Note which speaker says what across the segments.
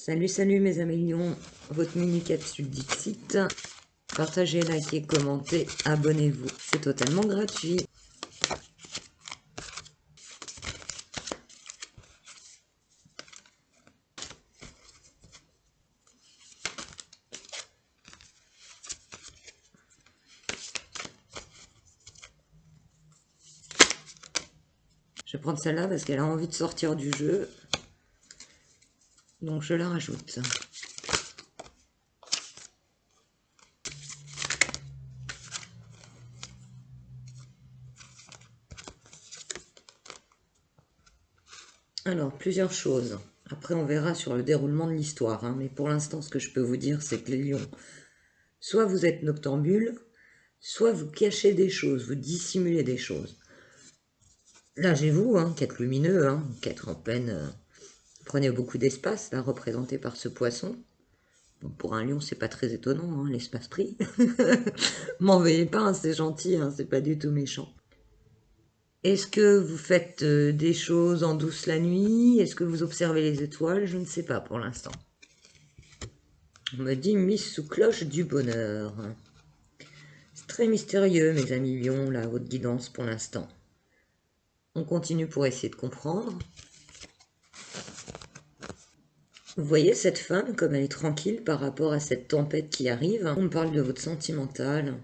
Speaker 1: Salut, salut mes amélions, votre mini capsule Dixit. Partagez, likez, commentez, abonnez-vous. C'est totalement gratuit. Je vais prendre celle-là parce qu'elle a envie de sortir du jeu. Donc je la rajoute. Alors, plusieurs choses. Après, on verra sur le déroulement de l'histoire. Mais pour l'instant, ce que je peux vous dire, c'est que les lions, soit vous êtes noctambule, soit vous cachez des choses, vous dissimulez des choses. Là, j'ai vous, qui êtes lumineux, qui êtes en pleine... prenez beaucoup d'espace, là, représenté par ce poisson. Bon, pour un lion, c'est pas très étonnant, l'espace pris. M'en veuillez pas, c'est gentil, c'est pas du tout méchant. Est-ce que vous faites des choses en douce la nuit? Est-ce que vous observez les étoiles? Je ne sais pas pour l'instant. On me dit mise sous cloche du bonheur. C'est très mystérieux, mes amis lions, là, votre guidance pour l'instant. On continue pour essayer de comprendre. Vous voyez cette femme, comme elle est tranquille par rapport à cette tempête qui arrive. On me parle de votre sentimental.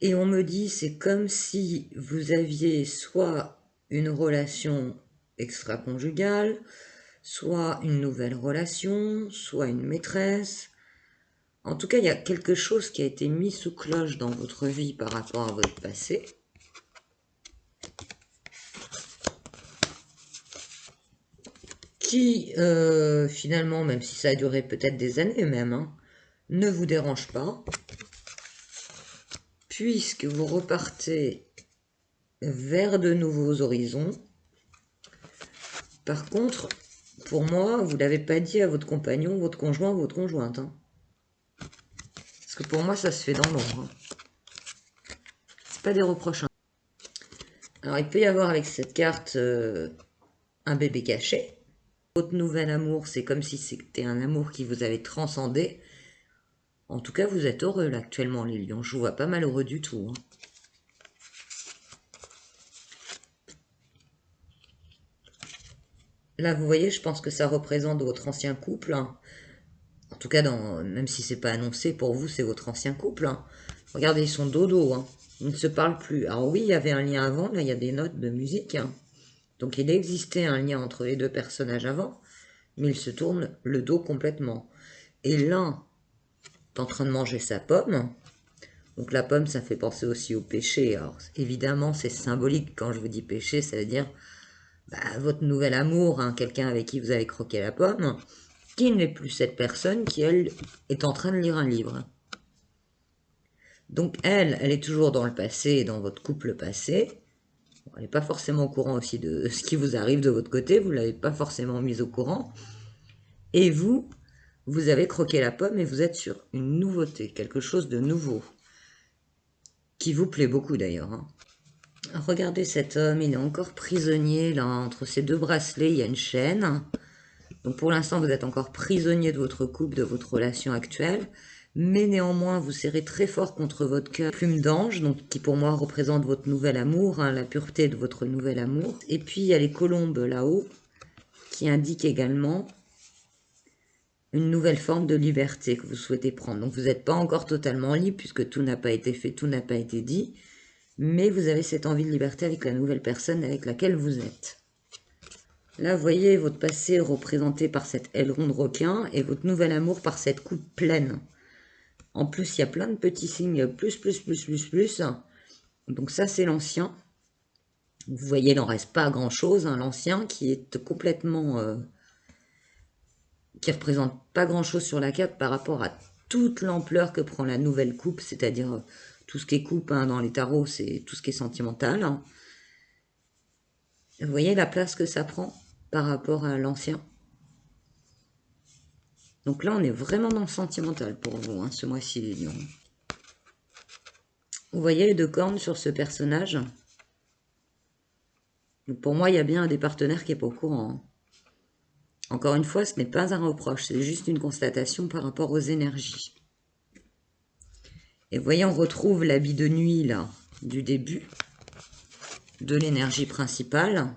Speaker 1: Et on me dit, c'est comme si vous aviez soit une relation extra-conjugale, soit une nouvelle relation, soit une maîtresse. En tout cas, il y a quelque chose qui a été mis sous cloche dans votre vie par rapport à votre passé. Qui, finalement, même si ça a duré peut-être des années même, ne vous dérange pas. Puisque vous repartez vers de nouveaux horizons. Par contre, pour moi, vous ne l'avez pas dit à votre compagnon, votre conjoint, votre conjointe. Parce que pour moi, ça se fait dans l'ombre. C'est pas des reproches. Alors, il peut y avoir avec cette carte un bébé caché. Votre nouvel amour, c'est comme si c'était un amour qui vous avait transcendé. En tout cas, vous êtes heureux là actuellement, les lions. Je vous vois pas malheureux du tout. Là, vous voyez, je pense que ça représente votre ancien couple. En tout cas, même si c'est pas annoncé, pour vous, c'est votre ancien couple. Regardez, ils sont dodo. Ils ne se parlent plus. Alors oui, il y avait un lien avant. Là, il y a des notes de musique. Donc, il existait un lien entre les deux personnages avant. Mais ils se tournent le dos complètement. Et l'un est en train de manger sa pomme. Donc la pomme, ça fait penser aussi au péché. Alors évidemment, c'est symbolique quand je vous dis péché, ça veut dire votre nouvel amour, quelqu'un avec qui vous avez croqué la pomme, qui n'est plus cette personne qui, elle, est en train de lire un livre. Donc elle est toujours dans le passé, dans votre couple passé. Elle n'est pas forcément au courant aussi de ce qui vous arrive de votre côté, vous ne l'avez pas forcément mise au courant. Et vous, vous avez croqué la pomme et vous êtes sur une nouveauté, quelque chose de nouveau, qui vous plaît beaucoup d'ailleurs. Regardez cet homme, il est encore prisonnier, là, entre ces deux bracelets, il y a une chaîne. Donc pour l'instant, vous êtes encore prisonnier de votre couple, de votre relation actuelle. Mais néanmoins, vous serrez très fort contre votre cœur. Plume d'ange, donc qui pour moi représente votre nouvel amour, la pureté de votre nouvel amour. Et puis il y a les colombes là-haut, qui indiquent également une nouvelle forme de liberté que vous souhaitez prendre. Donc vous n'êtes pas encore totalement libre, puisque tout n'a pas été fait, tout n'a pas été dit. Mais vous avez cette envie de liberté avec la nouvelle personne avec laquelle vous êtes. Là, vous voyez votre passé représenté par cette aileron de requin et votre nouvel amour par cette coupe pleine. En plus, il y a plein de petits signes plus. Donc ça, c'est l'ancien. Vous voyez, il n'en reste pas grand-chose. L'ancien qui est complètement... qui représente pas grand-chose sur la carte par rapport à toute l'ampleur que prend la nouvelle coupe, c'est-à-dire tout ce qui est coupe dans les tarots, c'est tout ce qui est sentimental. Vous voyez la place que ça prend par rapport à l'ancien. Donc là, on est vraiment dans le sentimental pour vous, ce mois-ci, les lions. Vous voyez les deux cornes sur ce personnage? Donc pour moi, il y a bien un des partenaires qui n'est pas au courant. Encore une fois, ce n'est pas un reproche, c'est juste une constatation par rapport aux énergies. Et vous voyez, on retrouve l'habit de nuit là, du début, de l'énergie principale.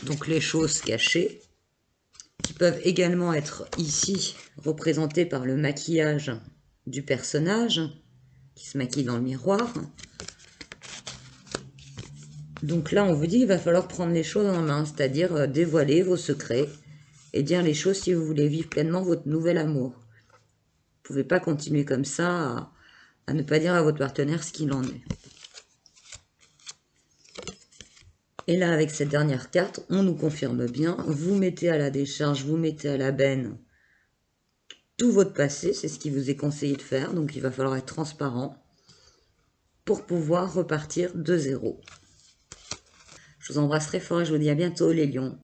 Speaker 1: Donc les choses cachées, qui peuvent également être ici représentées par le maquillage du personnage, qui se maquille dans le miroir. Donc là, on vous dit qu'il va falloir prendre les choses en main, c'est-à-dire dévoiler vos secrets et dire les choses si vous voulez vivre pleinement votre nouvel amour. Vous ne pouvez pas continuer comme ça à ne pas dire à votre partenaire ce qu'il en est. Et là, avec cette dernière carte, on nous confirme bien, vous mettez à la décharge, vous mettez à la benne tout votre passé, c'est ce qui vous est conseillé de faire, donc il va falloir être transparent pour pouvoir repartir de zéro. Je vous embrasse très fort et je vous dis à bientôt les lions.